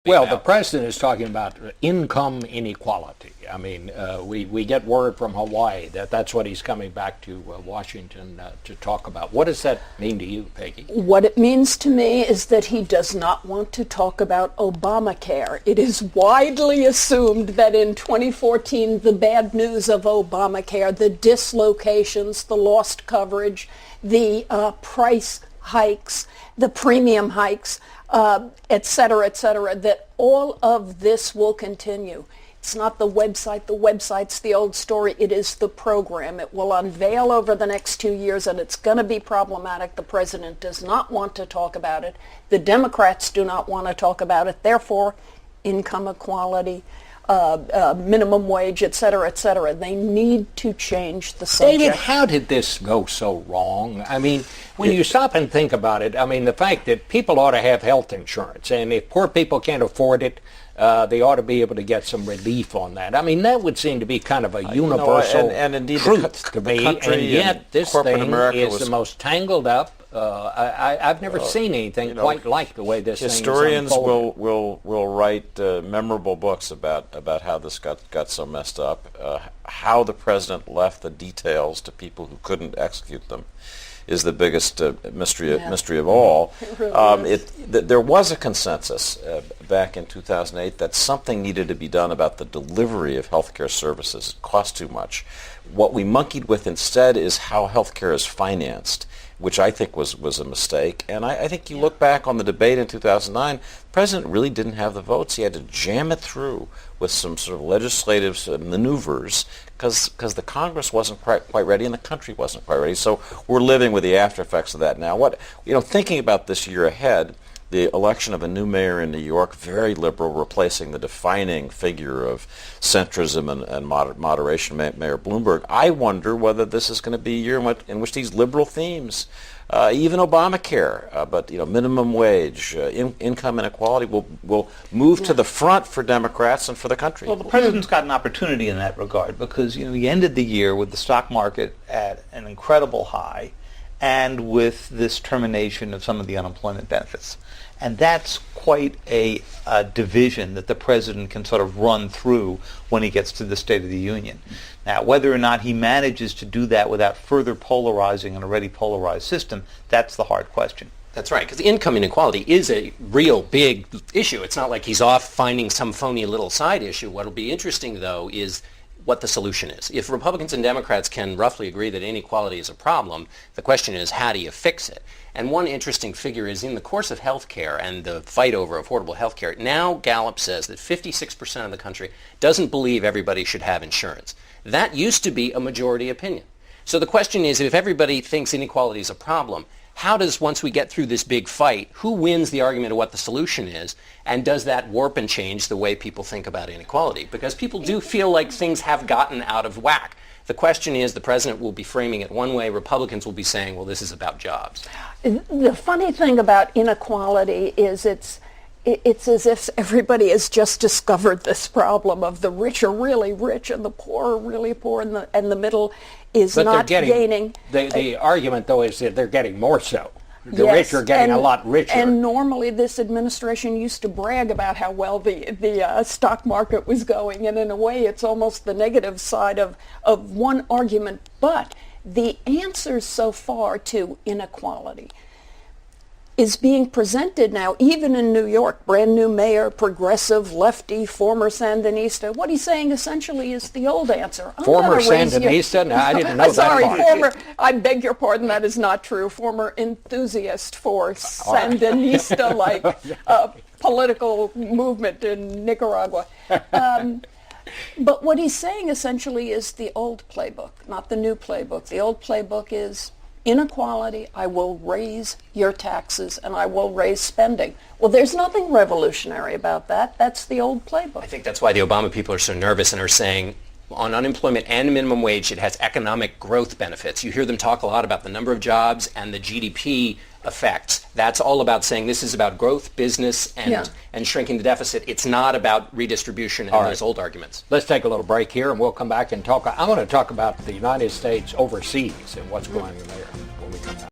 Well, the president is talking about income inequality. I mean, we get word from Hawaii that that's what he's coming back to Washington to talk about. What does that mean to you, Peggy? What it means to me is that he does not want to talk about Obamacare. It is widely assumed that in 2014, the bad news of Obamacare, the dislocations, the lost coverage, the price hikes, the premium hikes, et cetera, that all of this will continue. It's not the website. The website's the old story. It is the program. It will unveil over the next 2 years, and it's going to be problematic. The president does not want to talk about it. The Democrats do not want to talk about it. Therefore, income equality, minimum wage, et cetera, they need to change the subject. David, how did this go so wrong? I mean, when you stop and think about it, I mean, the fact that people ought to have health insurance, and if poor people can't afford it, they ought to be able to get some relief on that. I mean, that would seem to be kind of a universal and indeed truth to me, and yet this thing America is the most tangled up. I've never seen anything quite like the way this historians thing is unfolded. will write memorable books about how this got so messed up. How the president left the details to people who couldn't execute them is the biggest mystery of all. It really is. There was a consensus back in 2008 that something needed to be done about the delivery of healthcare services. It cost too much. What we monkeyed with instead is how healthcare is financed, which I think was a mistake. And I think you look back on the debate in 2009, the president really didn't have the votes. He had to jam it through with some sort of legislative maneuvers because the Congress wasn't quite ready and the country wasn't quite ready. So we're living with the after effects of that now. Thinking about this year ahead, the election of a new mayor in New York, very liberal, replacing the defining figure of centrism and moderation, Mayor Bloomberg. I wonder whether this is going to be a year in which these liberal themes, even Obamacare, but minimum wage, income inequality, will move to the front for Democrats and for the country. Well, the president's got an opportunity in that regard because he ended the year with the stock market at an incredible high, and with this termination of some of the unemployment benefits. And that's quite a division that the president can sort of run through when he gets to the State of the Union. Now, whether or not he manages to do that without further polarizing an already polarized system, that's the hard question. That's right, because income inequality is a real big issue. It's not like he's off finding some phony little side issue. What will be interesting, though, is what the solution is. If Republicans and Democrats can roughly agree that inequality is a problem, the question is, how do you fix it? And one interesting figure is in the course of health care and the fight over affordable health care, now Gallup says that 56% of the country doesn't believe everybody should have insurance. That used to be a majority opinion. So the question is, if everybody thinks inequality is a problem, how does, once we get through this big fight, who wins the argument of what the solution is, and does that warp and change the way people think about inequality? Because people do feel like things have gotten out of whack. The question is, the president will be framing it one way, Republicans will be saying, well, this is about jobs. The funny thing about inequality is it's as if everybody has just discovered this problem of the rich are really rich and the poor are really poor, and the middle is not gaining. The argument, though, is that they're getting more so. The rich are getting a lot richer. And normally this administration used to brag about how well the stock market was going, and in a way it's almost the negative side of one argument. But the answer so far to inequality is being presented now, even in New York, brand new mayor, progressive, lefty, former Sandinista. What he's saying essentially is the old answer. Former Sandinista? No, I didn't know that. Sorry, I beg your pardon, that is not true. Former enthusiast for Sandinista-like political movement in Nicaragua. But what he's saying essentially is the old playbook, not the new playbook. The old playbook is inequality, I will raise your taxes, and I will raise spending. Well, there's nothing revolutionary about that. That's the old playbook. I think that's why the Obama people are so nervous and are saying on unemployment and minimum wage, it has economic growth benefits. You hear them talk a lot about the number of jobs and the GDP effects. That's all about saying this is about growth, business, and shrinking the deficit. It's not about redistribution and those old arguments. Let's take a little break here, and we'll come back and talk. I want to talk about the United States overseas and what's going on there when we come back.